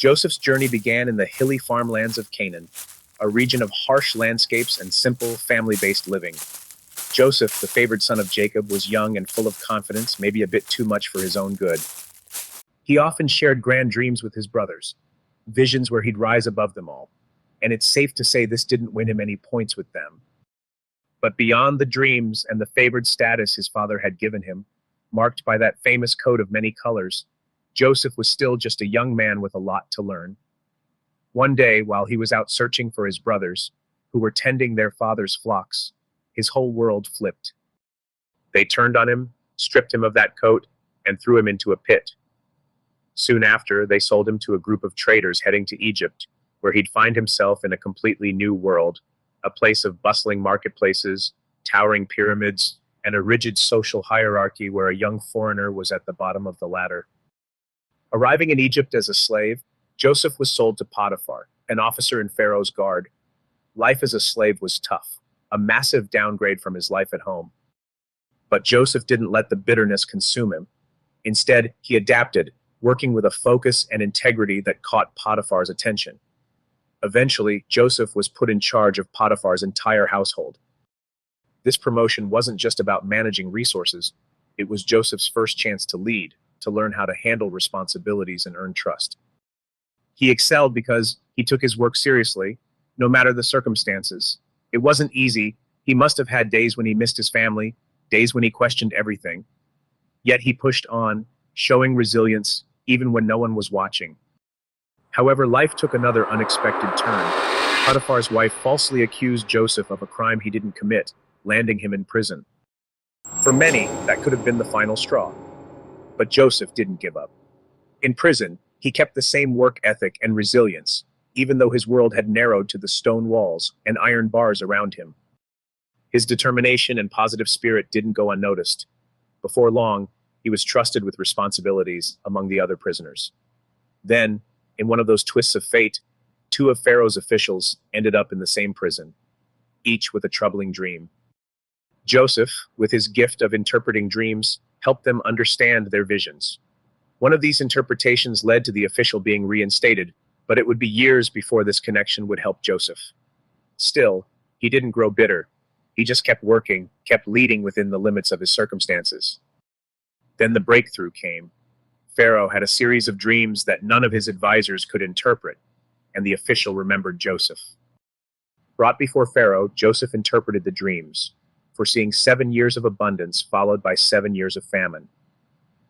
Joseph's journey began in the hilly farmlands of Canaan, a region of harsh landscapes and simple, family-based living. Joseph, the favored son of Jacob, was young and full of confidence, maybe a bit too much for his own good. He often shared grand dreams with his brothers, visions where he'd rise above them all, and it's safe to say this didn't win him any points with them. But beyond the dreams and the favored status his father had given him, marked by that famous coat of many colors, Joseph was still just a young man with a lot to learn. One day, while he was out searching for his brothers, who were tending their father's flocks, his whole world flipped. They turned on him, stripped him of that coat, and threw him into a pit. Soon after, they sold him to a group of traders heading to Egypt, where he'd find himself in a completely new world, a place of bustling marketplaces, towering pyramids, and a rigid social hierarchy where a young foreigner was at the bottom of the ladder. Arriving in Egypt as a slave, Joseph was sold to Potiphar, an officer in Pharaoh's guard. Life as a slave was tough, a massive downgrade from his life at home. But Joseph didn't let the bitterness consume him. Instead, he adapted, working with a focus and integrity that caught Potiphar's attention. Eventually, Joseph was put in charge of Potiphar's entire household. This promotion wasn't just about managing resources. It was Joseph's first chance to lead, to learn how to handle responsibilities and earn trust. He excelled because he took his work seriously, no matter the circumstances. It wasn't easy. He must have had days when he missed his family, days when he questioned everything. Yet he pushed on, showing resilience even when no one was watching. However, life took another unexpected turn. Potiphar's wife falsely accused Joseph of a crime he didn't commit, landing him in prison. For many, that could have been the final straw. But Joseph didn't give up. In prison, he kept the same work ethic and resilience, even though his world had narrowed to the stone walls and iron bars around him. His determination and positive spirit didn't go unnoticed. Before long, he was trusted with responsibilities among the other prisoners. Then, in one of those twists of fate, two of Pharaoh's officials ended up in the same prison, each with a troubling dream. Joseph, with his gift of interpreting dreams, helped them understand their visions. One of these interpretations led to the official being reinstated, but it would be years before this connection would help Joseph. Still, he didn't grow bitter. He just kept working, kept leading within the limits of his circumstances. Then the breakthrough came. Pharaoh had a series of dreams that none of his advisors could interpret, and the official remembered Joseph. Brought before Pharaoh, Joseph interpreted the dreams, foreseeing 7 years of abundance followed by 7 years of famine.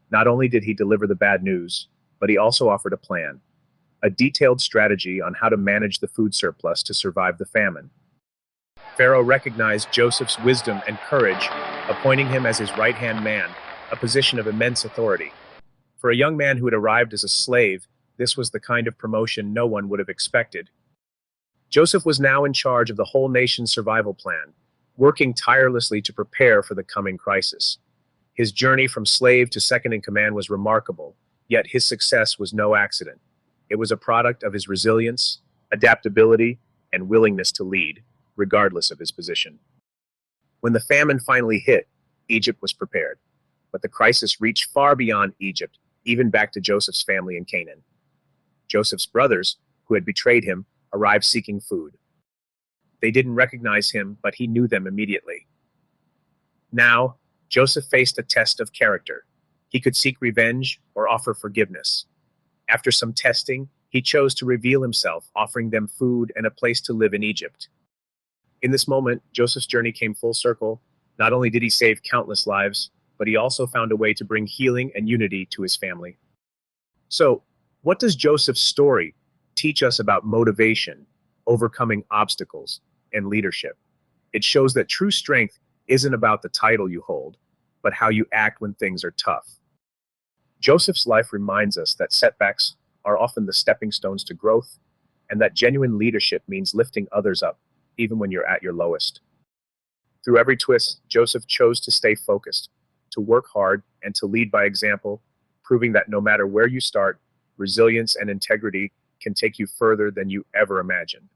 Not only did he deliver the bad news, but he also offered a plan, a detailed strategy on how to manage the food surplus to survive the famine. Pharaoh recognized Joseph's wisdom and courage, appointing him as his right-hand man, a position of immense authority. For a young man who had arrived as a slave, this was the kind of promotion no one would have expected. Joseph was now in charge of the whole nation's survival plan, working tirelessly to prepare for the coming crisis. His journey from slave to second-in-command was remarkable, yet his success was no accident. It was a product of his resilience, adaptability, and willingness to lead, regardless of his position. When the famine finally hit, Egypt was prepared. But the crisis reached far beyond Egypt, even back to Joseph's family in Canaan. Joseph's brothers, who had betrayed him, arrived seeking food. They didn't recognize him, but he knew them immediately. Now, Joseph faced a test of character. He could seek revenge or offer forgiveness. After some testing, he chose to reveal himself, offering them food and a place to live in Egypt. In this moment, Joseph's journey came full circle. Not only did he save countless lives, but he also found a way to bring healing and unity to his family. So, what does Joseph's story teach us about motivation, overcoming obstacles, and leadership? It shows that true strength isn't about the title you hold, but how you act when things are tough. Joseph's life reminds us that setbacks are often the stepping stones to growth, and that genuine leadership means lifting others up, even when you're at your lowest. Through every twist, Joseph chose to stay focused, to work hard, and to lead by example, proving that no matter where you start, resilience and integrity can take you further than you ever imagined.